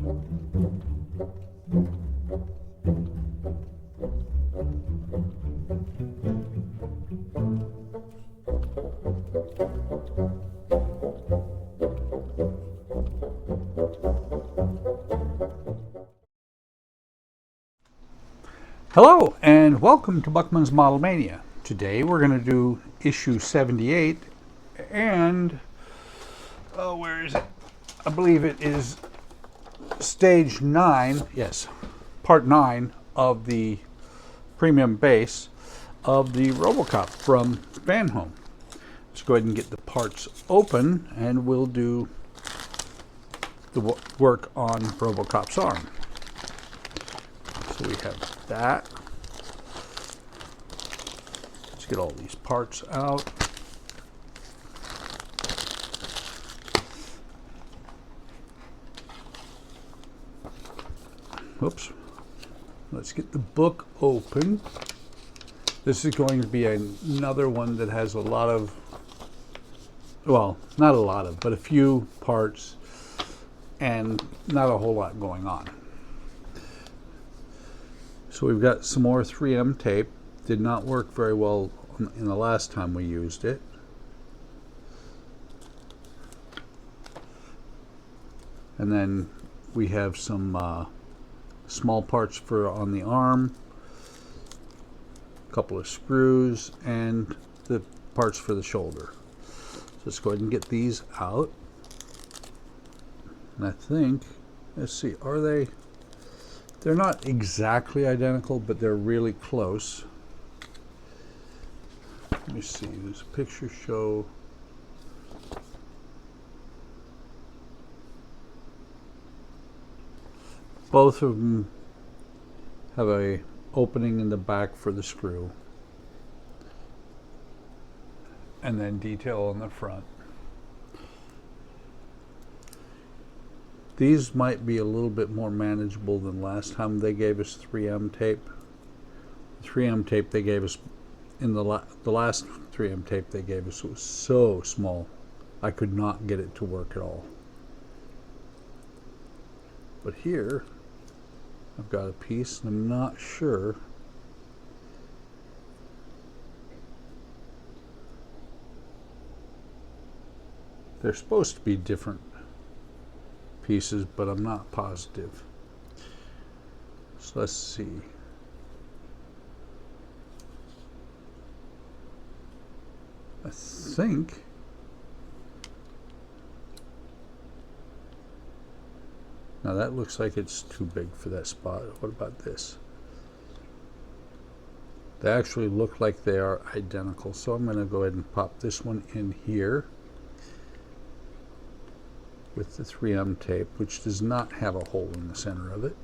Hello and welcome to Buckman's Model Mania. Today we're going to do issue 78 and where is it? I believe it is stage 9, yes, part 9 of the premium base of the Robocop from Fanhome. Let's go ahead and get the parts open and we'll do the work on Robocop's arm. So we have that. Let's get all these parts out. Oops. Let's get the book open. This is going to be another one that has a lot of, well, not a lot of, but a few parts and not a whole lot going on. So we've got some more 3M tape. Did not work very well in the last time we used it. And then we have some small parts for on the arm, a couple of screws, and the parts for the shoulder. So let's go ahead and get these out. And I think, let's see, are they? They're not exactly identical, but they're really close. Let me see, does a picture show? Both of them have a opening in the back for the screw, and then detail on the front. These might be a little bit more manageable than last time they gave us 3M tape. The 3M tape they gave us in the last 3M tape they gave us was so small, I could not get it to work at all. But here, I've got a piece, and I'm not sure. They're supposed to be different pieces, but I'm not positive. So let's see. I think now that looks like it's too big for that spot. What about this? They actually look like they are identical, so I'm going to go ahead and pop this one in here with the 3M tape, which does not have a hole in the center of it.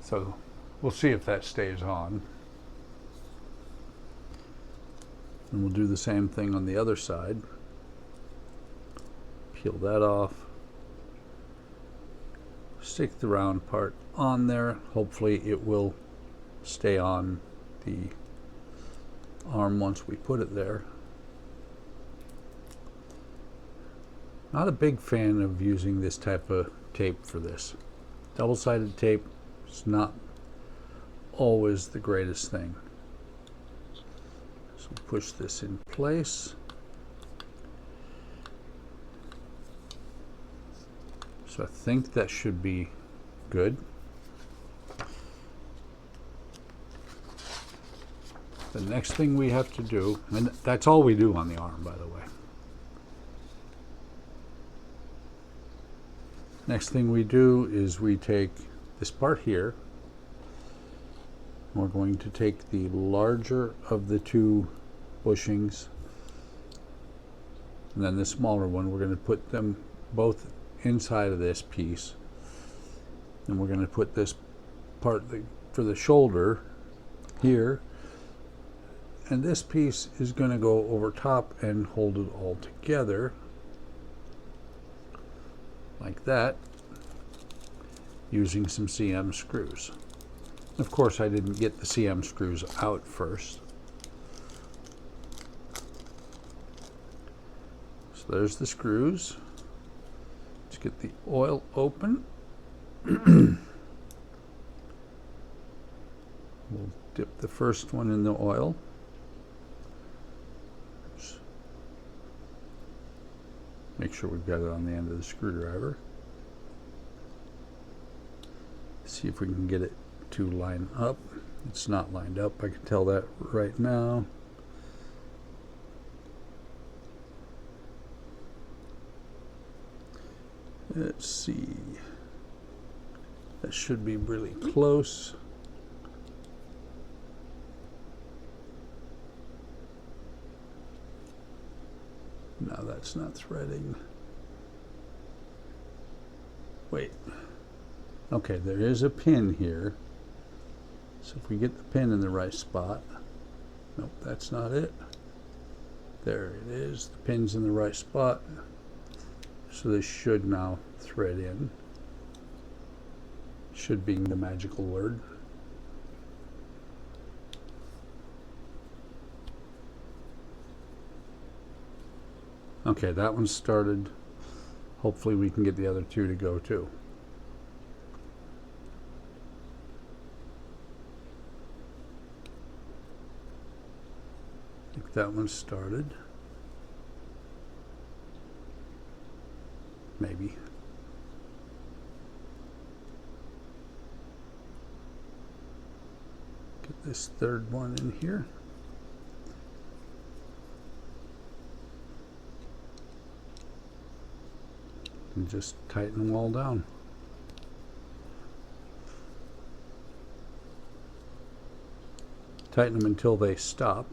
So we'll see if that stays on. And we'll do the same thing on the other side. Peel that off. Stick the round part on there. Hopefully it will stay on the arm once we put it there. Not a big fan of using this type of tape for this. Double-sided tape is not always the greatest thing. So push this in place. So I think that should be good. The next thing we have to do, and that's all we do on the arm, by the way. Next thing we do is we take this part here. We're going to take the larger of the two bushings, and then the smaller one. We're going to put them both inside of this piece, and we're going to put this part for the shoulder here, and this piece is going to go over top and hold it all together like that, using some CM screws. Of course, I didn't get the CM screws out first. So there's the screws. Let's get the oil open. We'll dip the first one in the oil. Make sure we've got it on the end of the screwdriver. See if we can get it to line up. It's not lined up, I can tell that right now. Let's see. That should be really close. No, that's not threading. Wait. Okay, there is a pin here. So if we get the pin in the right spot. Nope, that's not it. There it is. The pin's in the right spot. So this should now thread in. Should being the magical word. Okay, that one started. Hopefully we can get the other two to go too. I think that one started. Maybe. Get this third one in here. And just tighten them all down. Tighten them until they stop,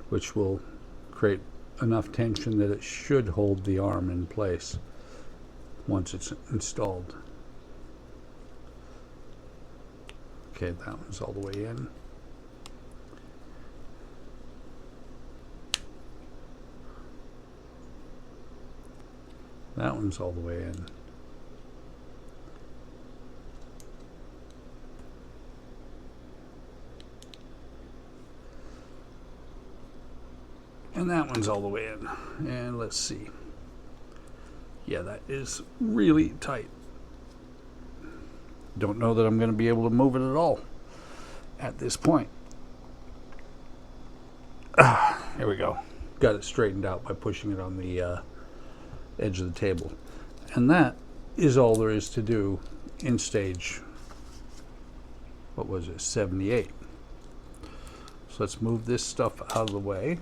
which will create enough tension that it should hold the arm in place once it's installed. Okay, that one's all the way in. That one's all the way in. And that one's all the way in. And let's see. Yeah, that is really tight. Don't know that I'm going to be able to move it at all at this point. Here we go. Got it straightened out by pushing it on the edge of the table. And that is all there is to do in stage, what was it, 78. So let's move this stuff out of the way.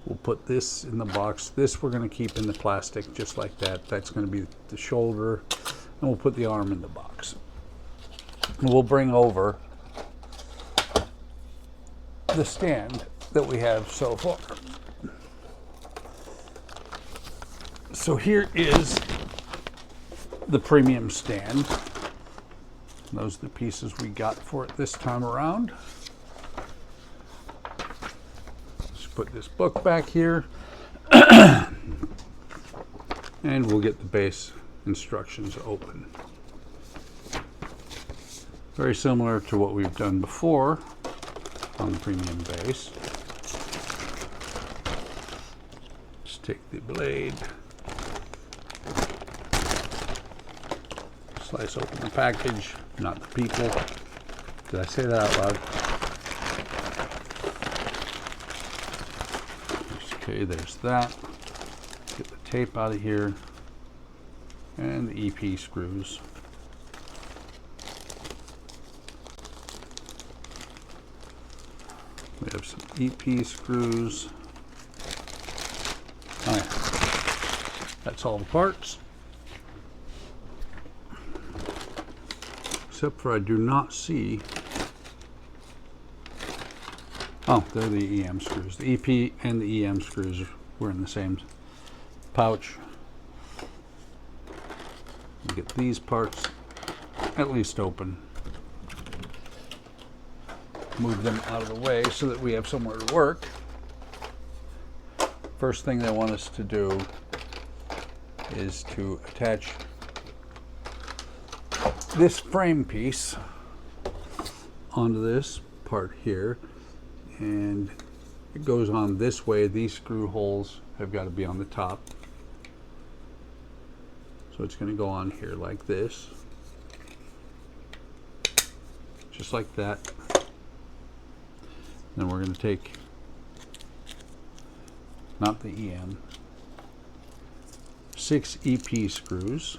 We'll put this in the box. This we're going to keep in the plastic just like that. That's going to be the shoulder. And we'll put the arm in the box. And we'll bring over the stand that we have so far. So here is the premium stand. Those are the pieces we got for it this time around. Let's put this book back here. And we'll get the base instructions open. Very similar to what we've done before on the premium base. Just take the blade, slice open the package, not the people. Did I say that out loud? Okay, there's that. Get the tape out of here. And the EP screws. We have some EP screws. Oh yeah. That's all the parts. Except for I do not see. Oh, they're the EM screws. The EP and the EM screws were in the same pouch. Get these parts at least open. Move them out of the way so that we have somewhere to work. First thing they want us to do is to attach this frame piece onto this part here, and it goes on this way. These screw holes have got to be on the top. So it's going to go on here like this. Just like that. Then we're going to take, not the EM, 6 EP screws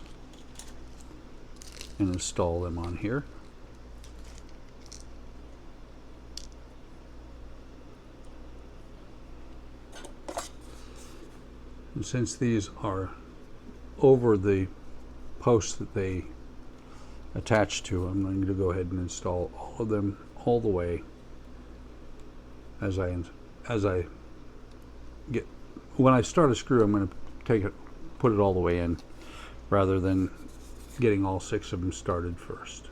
and install them on here. And since these are over the posts that they attach to, I'm going to go ahead and install all of them all the way as I get, when I start a screw, I'm going to take it, put it all the way in rather than getting all 6 of them started first.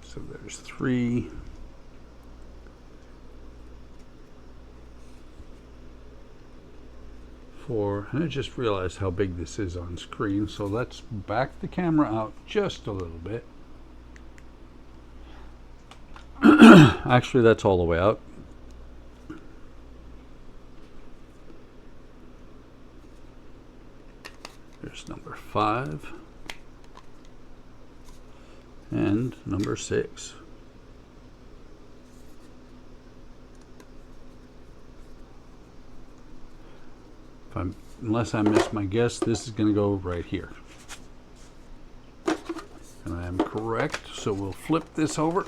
So there's 3, 4, and I just realized how big this is on screen, so let's back the camera out just a little bit. Actually, that's all the way out. There's number 5 and number 6. Unless I miss my guess, this is going to go right here. And I am correct, so we'll flip this over.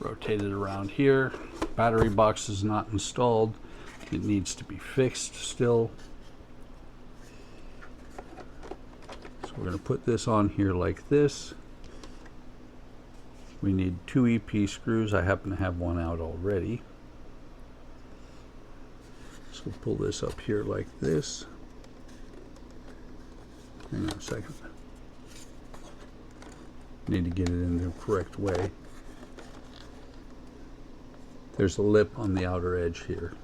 Rotate it around here. Battery box is not installed. It needs to be fixed still. So we're going to put this on here like this. We need 2 EP screws. I happen to have one out already. So we'll pull this up here like this. Hang on a second. Need to get it in the correct way. There's a lip on the outer edge here.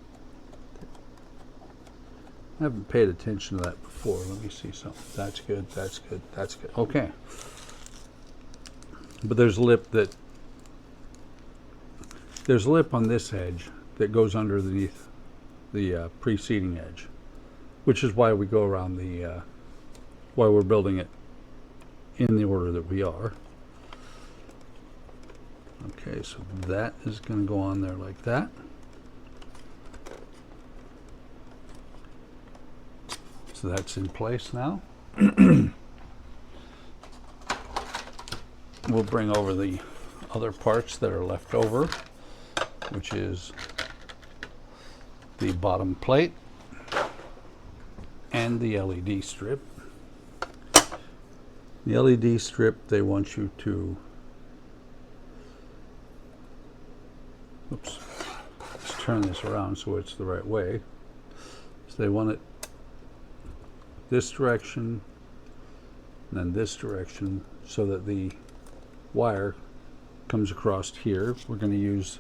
I haven't paid attention to that before. Let me see something. That's good, that's good, that's good. Okay. But there's a lip on this edge that goes underneath the preceding edge, which is why we go around the why we're building it in the order that we are. Okay, so that is going to go on there like that. So that's in place now. We'll bring over the other parts that are left over, which is the bottom plate and the LED strip. The LED strip, they want you to, oops, let's turn this around so it's the right way. So they want it this direction and then this direction so that the wire comes across here. We're going to use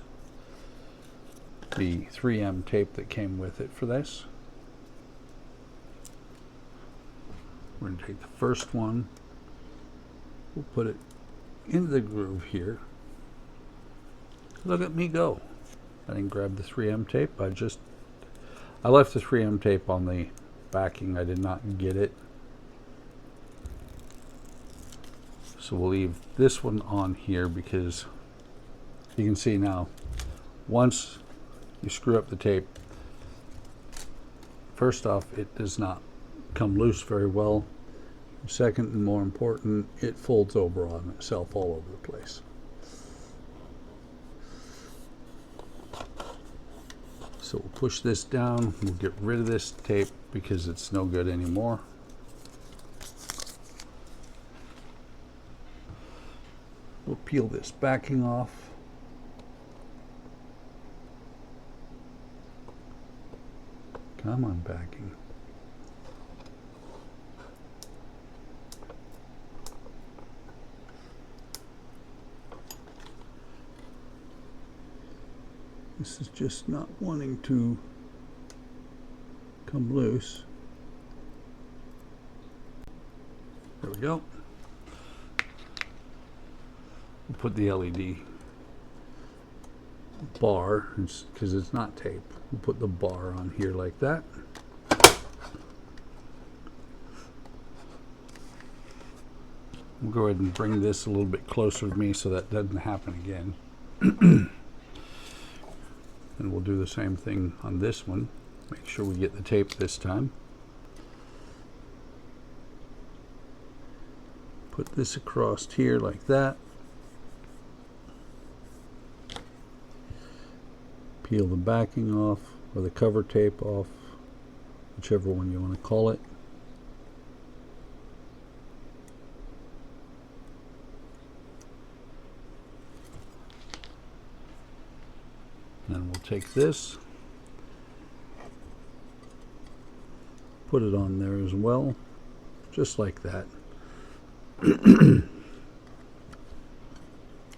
the 3M tape that came with it for this. We're going to take the first one, we'll put it into the groove here. Look at me go. I didn't grab the 3M tape. I left the 3M tape on the backing. I did not get it. So we'll leave this one on here because you can see now, once you screw up the tape, first off, it does not come loose very well. Second, and more important, it folds over on itself all over the place. So we'll push this down. We'll get rid of this tape because it's no good anymore. We'll peel this backing off. Come on, backing. This is just not wanting to come loose. There we go. We'll put the LED bar, because it's not tape. We'll put the bar on here like that. We'll go ahead and bring this a little bit closer to me so that doesn't happen again. And we'll do the same thing on this one. Make sure we get the tape this time. Put this across here like that. Peel the backing off, or the cover tape off, whichever one you want to call it. Then we'll take this, put it on there as well, just like that.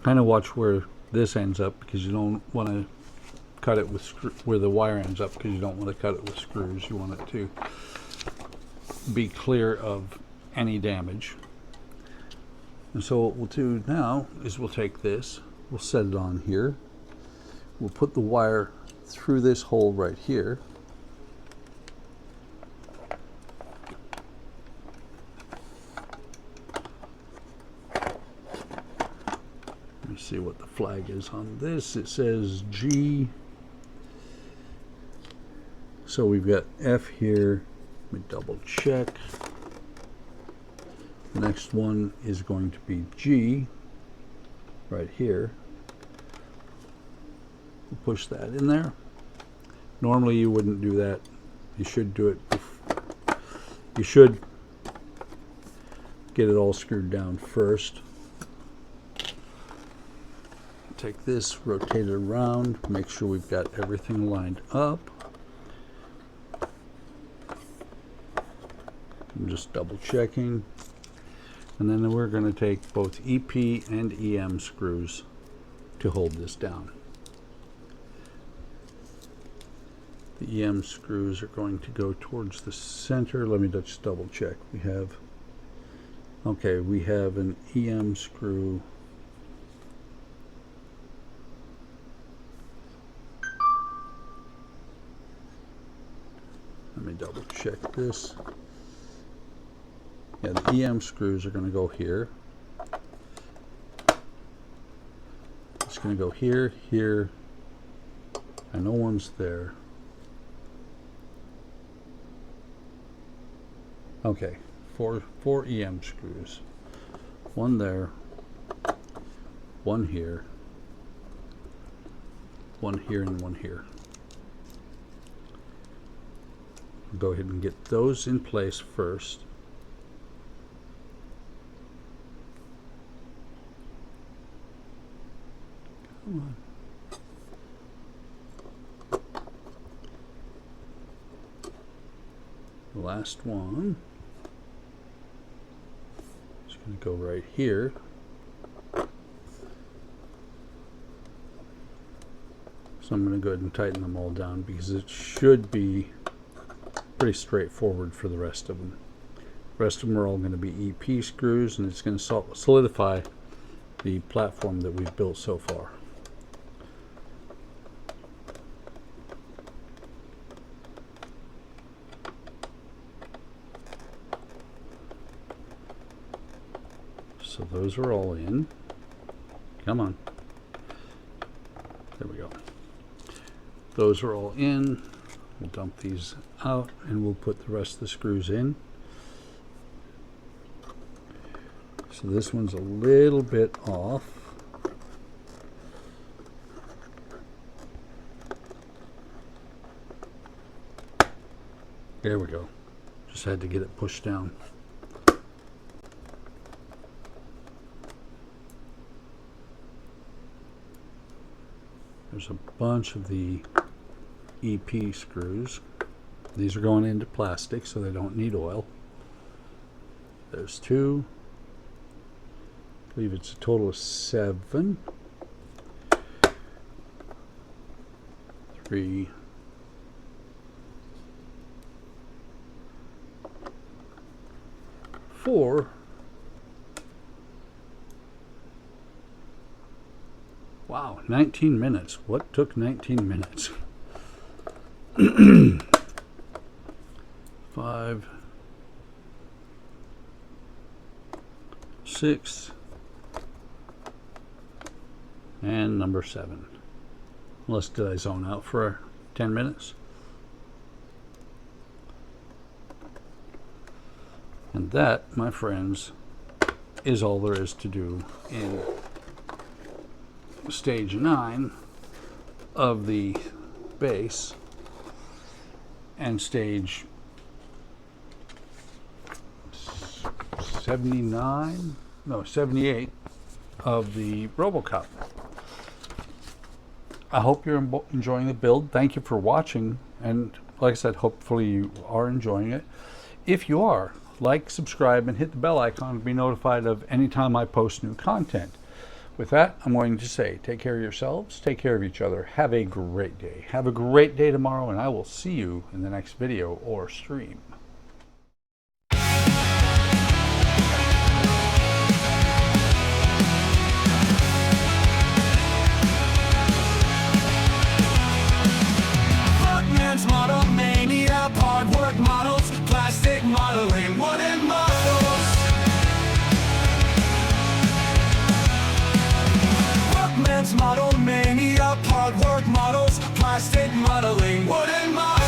Kind of watch where this ends up, because you don't want to cut it with where the wire ends up, because you don't want to cut it with screws. You want it to be clear of any damage. And so what we'll do now is we'll take this, we'll set it on here. We'll put the wire through this hole right here. Let me see what the flag is on this. It says G. So we've got F here. Let me double check. The next one is going to be G right here. Push that in there. Normally you wouldn't do that. You should do it. You should get it all screwed down first. Take this, rotate it around, make sure we've got everything lined up. I'm just double checking. And then we're going to take both EP and EM screws to hold this down. The EM screws are going to go towards the center. Let me just double check. We have an EM screw. Let me double check this. Yeah, the EM screws are going to go here. It's going to go here, here, and no one's there. Okay, four EM screws. One there, one here, and one here. Go ahead and get those in place first. Come on. The last one is going to go right here. So I'm going to go ahead and tighten them all down, because it should be pretty straightforward for the rest of them. The rest of them are all going to be EP screws, and it's going to solidify the platform that we've built so far. So those are all in. Come on. There we go. Those are all in. We'll dump these out and we'll put the rest of the screws in. So this one's a little bit off. There we go. Just had to get it pushed down. There's a bunch of the EP screws. These are going into plastic, so they don't need oil. There's 2. I believe it's a total of 7. 3. 4. Wow, 19 minutes. What took 19 minutes? 5, 6, and number 7. Unless did I zone out for 10 minutes? And that, my friends, is all there is to do in stage 9 of the base and stage 78 of the Robocop. I hope you're enjoying the build. Thank you for watching, and like I said, hopefully you are enjoying it. If you are, like, subscribe, and hit the bell icon to be notified of any time I post new content. With that, I'm going to say, take care of yourselves, take care of each other, have a great day. Have a great day tomorrow, and I will see you in the next video or stream. Buckman's model mania, hard work models, plastic modeling, wooden models. Buckman's model mania, hard work models, plastic modeling, wooden models.